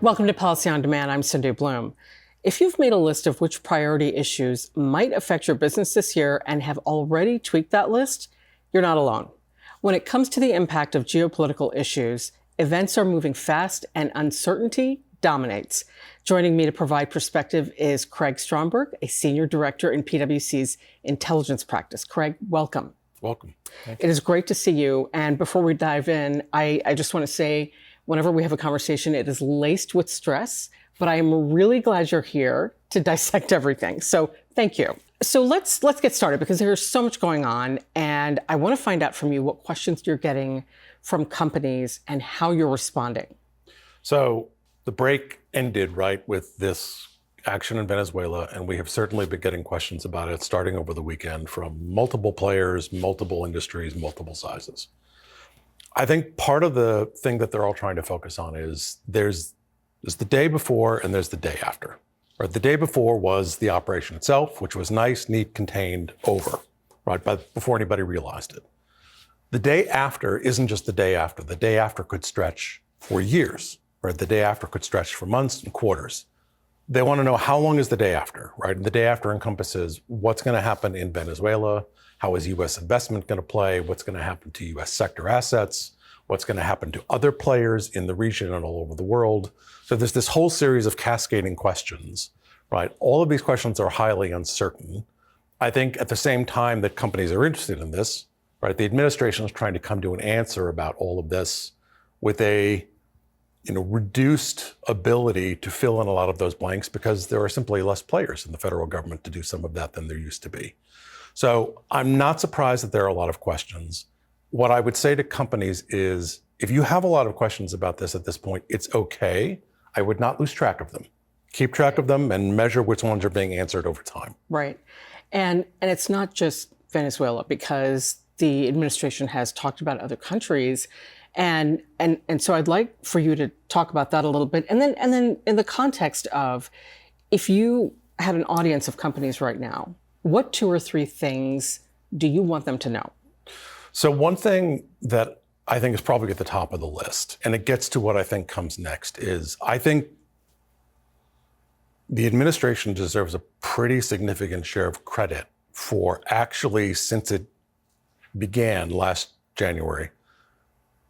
Welcome to Policy on Demand. I'm Sindhu Blume. If you've made a list of which priority issues might affect your business this year and have already tweaked that list, you're not alone. When it comes to the impact of geopolitical issues, events are moving fast and uncertainty dominates. Joining me to provide perspective is Craig Stronberg, a senior director in PwC's intelligence practice. Craig, welcome. Welcome. It is great to see you. And before we dive in, I just want to say, whenever we have a conversation, it is laced with stress, but I am really glad you're here to dissect everything. So thank you. So let's get started because there's so much going on, and I want to find out from you what questions you're getting from companies and how you're responding. So the break ended right with this action in Venezuela, and we have certainly been getting questions about it starting over the weekend from multiple players, multiple industries, multiple sizes. I think part of the thing that they're all trying to focus on is there's the day before and there's the day after. Right? The day before was the operation itself, which was nice, neat, contained, over, right? But before anybody realized it. The day after isn't just the day after. The day after could stretch for years, right? The day after could stretch for months and quarters. They want to know how long is the day after, right? And the day after encompasses what's going to happen in Venezuela. How is U.S. investment going to play? What's going to happen to U.S. sector assets? What's going to happen to other players in the region and all over the world? So there's this whole series of cascading questions, right? All of these questions are highly uncertain. I think at the same time that companies are interested in this, right, the administration is trying to come to an answer about all of this with a reduced ability to fill in a lot of those blanks because there are simply less players in the federal government to do some of that than there used to be. So I'm not surprised that there are a lot of questions. What I would say to companies is, if you have a lot of questions about this at this point, it's okay. I would not lose track of them. Keep track of them and measure which ones are being answered over time. Right. And it's not just Venezuela, because the administration has talked about other countries. And so I'd like for you to talk about that a little bit. And then in the context of, if you had an audience of companies right now, what 2 or 3 things do you want them to know? So one thing that I think is probably at the top of the list, and it gets to what I think comes next, is I think the administration deserves a pretty significant share of credit for actually, since it began last January,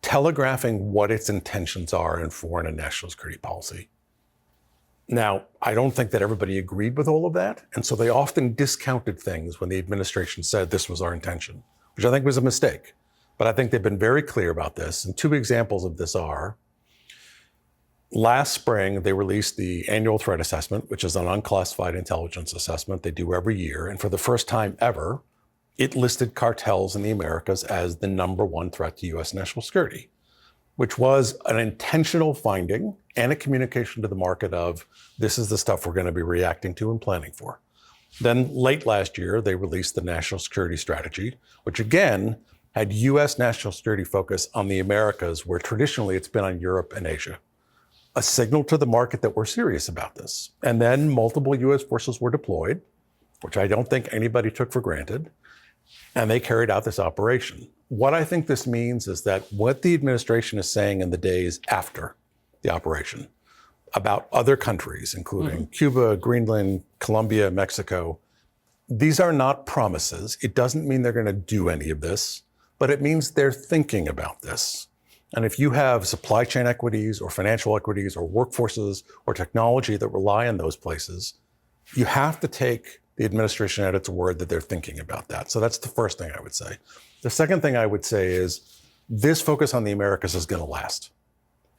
telegraphing what its intentions are in foreign and national security policy. Now, I don't think that everybody agreed with all of that, and so they often discounted things when the administration said this was our intention, which I think was a mistake. But I think they've been very clear about this, and 2 examples of this are, last spring, they released the annual threat assessment, which is an unclassified intelligence assessment they do every year, and for the first time ever, it listed cartels in the Americas as the #1 threat to U.S. national security, which was an intentional finding and a communication to the market of, this is the stuff we're going to be reacting to and planning for. Then late last year, they released the National Security Strategy, which again had U.S. national security focus on the Americas, where traditionally it's been on Europe and Asia. A signal to the market that we're serious about this. And then multiple U.S. forces were deployed, which I don't think anybody took for granted, and they carried out this operation. What I think this means is that what the administration is saying in the days after the operation about other countries, including Cuba, Greenland, Colombia, Mexico, these are not promises. It doesn't mean they're going to do any of this, but it means they're thinking about this. And if you have supply chain equities or financial equities or workforces or technology that rely on those places, you have to take the administration at its word that they're thinking about that. So that's the first thing I would say. The second thing I would say is this focus on the Americas is going to last.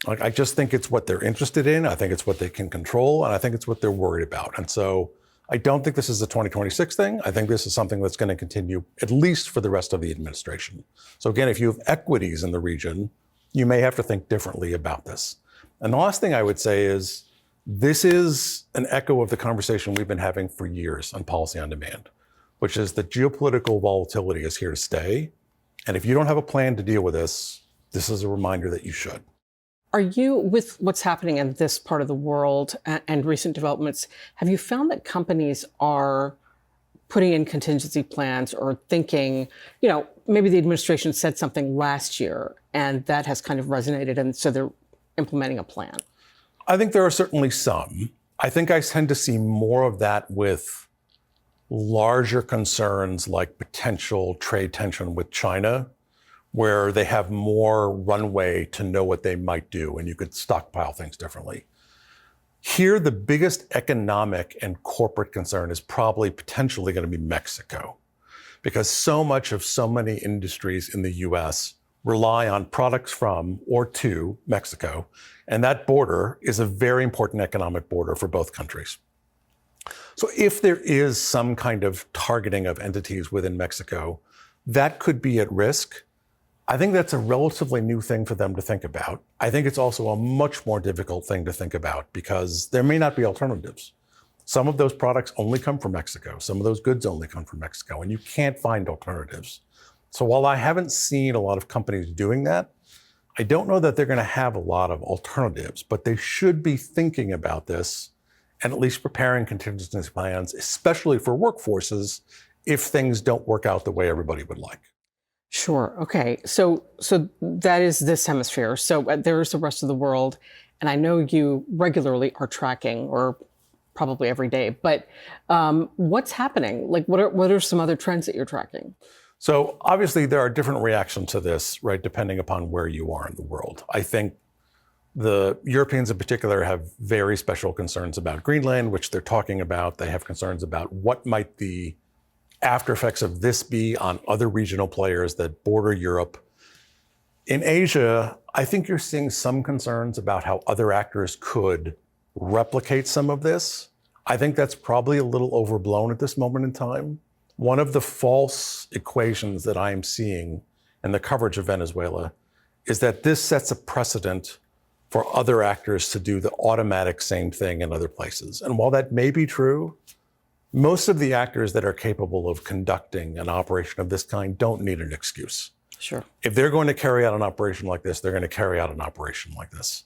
Like, I just think it's what they're interested in. I think it's what they can control, and I think it's what they're worried about. And so I don't think this is a 2026 thing. I think this is something that's going to continue at least for the rest of the administration. So again, if you have equities in the region, you may have to think differently about this. And the last thing I would say is, this is an echo of the conversation we've been having for years on policy on demand, which is that geopolitical volatility is here to stay. And if you don't have a plan to deal with this, this is a reminder that you should. Are you, with what's happening in this part of the world and recent developments, have you found that companies are putting in contingency plans or thinking, maybe the administration said something last year and that has kind of resonated, and so they're implementing a plan? I think there are certainly some. I think I tend to see more of that with larger concerns like potential trade tension with China, where they have more runway to know what they might do and you could stockpile things differently. Here, the biggest economic and corporate concern is probably potentially going to be Mexico, because so much of so many industries in the US rely on products from or to Mexico, and that border is a very important economic border for both countries. So if there is some kind of targeting of entities within Mexico, that could be at risk. I think that's a relatively new thing for them to think about. I think it's also a much more difficult thing to think about because there may not be alternatives. Some of those products only come from Mexico. Some of those goods only come from Mexico, and you can't find alternatives. So while I haven't seen a lot of companies doing that, I don't know that they're going to have a lot of alternatives, but they should be thinking about this and at least preparing contingency plans, especially for workforces, if things don't work out the way everybody would like. Sure. Okay. So that is this hemisphere. So there's the rest of the world. And I know you regularly are tracking, or probably every day, but what's happening? Like, what are some other trends that you're tracking? So obviously there are different reactions to this, right, depending upon where you are in the world. I think the Europeans in particular have very special concerns about Greenland, which they're talking about. They have concerns about what might the after effects of this be on other regional players that border Europe. In Asia, I think you're seeing some concerns about how other actors could replicate some of this. I think that's probably a little overblown at this moment in time. One of the false equations that I'm seeing in the coverage of Venezuela is that this sets a precedent for other actors to do the automatic same thing in other places. And while that may be true, most of the actors that are capable of conducting an operation of this kind don't need an excuse. Sure. If they're going to carry out an operation like this, they're going to carry out an operation like this.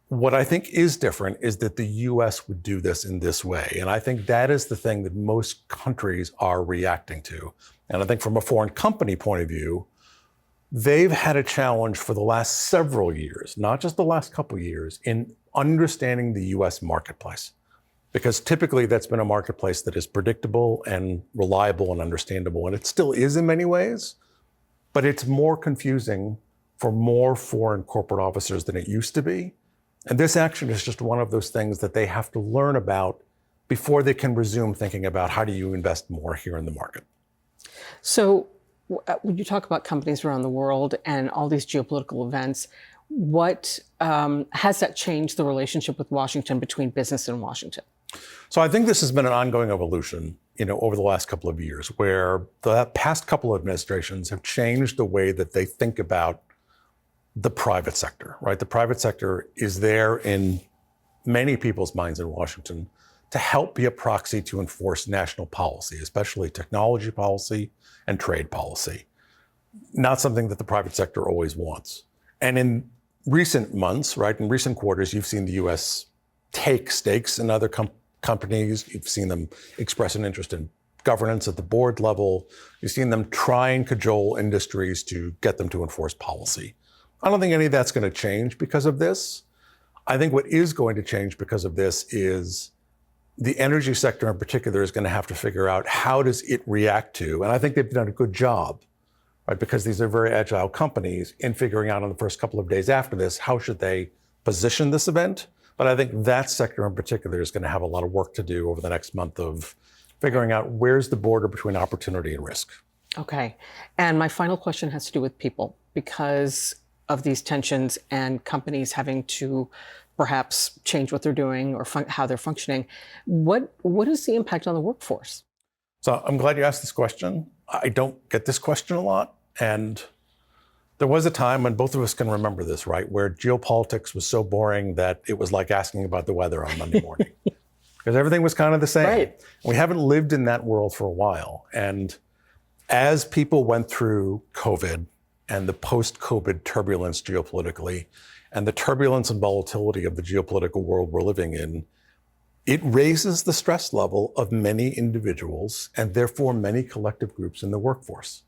What I think is different is that the US would do this in this way. And I think that is the thing that most countries are reacting to. And I think from a foreign company point of view, they've had a challenge for the last several years, not just the last couple of years, in understanding the US marketplace. Because typically that's been a marketplace that is predictable and reliable and understandable. And it still is in many ways, but it's more confusing for more foreign corporate officers than it used to be. And this action is just one of those things that they have to learn about before they can resume thinking about how do you invest more here in the market. So when you talk about companies around the world and all these geopolitical events, what has that changed the relationship with Washington, between business and Washington? So I think this has been an ongoing evolution, over the last couple of years, where the past couple of administrations have changed the way that they think about the private sector, right? The private sector is there in many people's minds in Washington to help be a proxy to enforce national policy, especially technology policy and trade policy. Not something that the private sector always wants. And in recent months, right, in recent quarters, you've seen the US take stakes in other companies. You've seen them express an interest in governance at the board level. You've seen them try and cajole industries to get them to enforce policy. I don't think any of that's going to change because of this. I think what is going to change because of this is the energy sector in particular is going to have to figure out how does it react to, and I think they've done a good job, right? Because these are very agile companies in figuring out in the first couple of days after this, how should they position this event? But I think that sector in particular is going to have a lot of work to do over the next month of figuring out where's the border between opportunity and risk. Okay. And my final question has to do with people, because of these tensions and companies having to perhaps change what they're doing or how they're functioning. What is the impact on the workforce? So I'm glad you asked this question. I don't get this question a lot. And there was a time when both of us can remember this, right? Where geopolitics was so boring that it was like asking about the weather on Monday morning. Because everything was kind of the same. Right. We haven't lived in that world for a while. And as people went through COVID and the post-COVID turbulence geopolitically, and the turbulence and volatility of the geopolitical world we're living in, it raises the stress level of many individuals and therefore many collective groups in the workforce,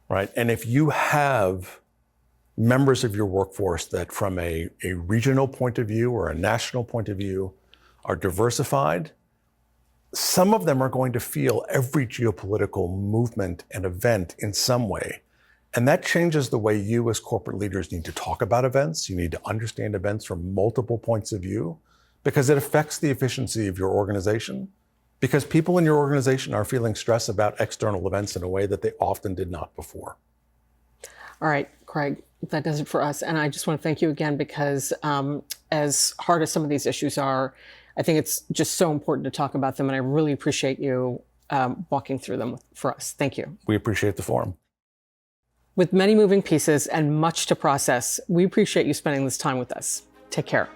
right? And if you have members of your workforce that from a regional point of view or a national point of view are diversified, some of them are going to feel every geopolitical movement and event in some way. And that changes the way you as corporate leaders need to talk about events. You need to understand events from multiple points of view because it affects the efficiency of your organization, because people in your organization are feeling stress about external events in a way that they often did not before. All right, Craig, that does it for us. And I just want to thank you again because as hard as some of these issues are, I think it's just so important to talk about them. And I really appreciate you walking through them for us. Thank you. We appreciate the forum. With many moving pieces and much to process, we appreciate you spending this time with us. Take care.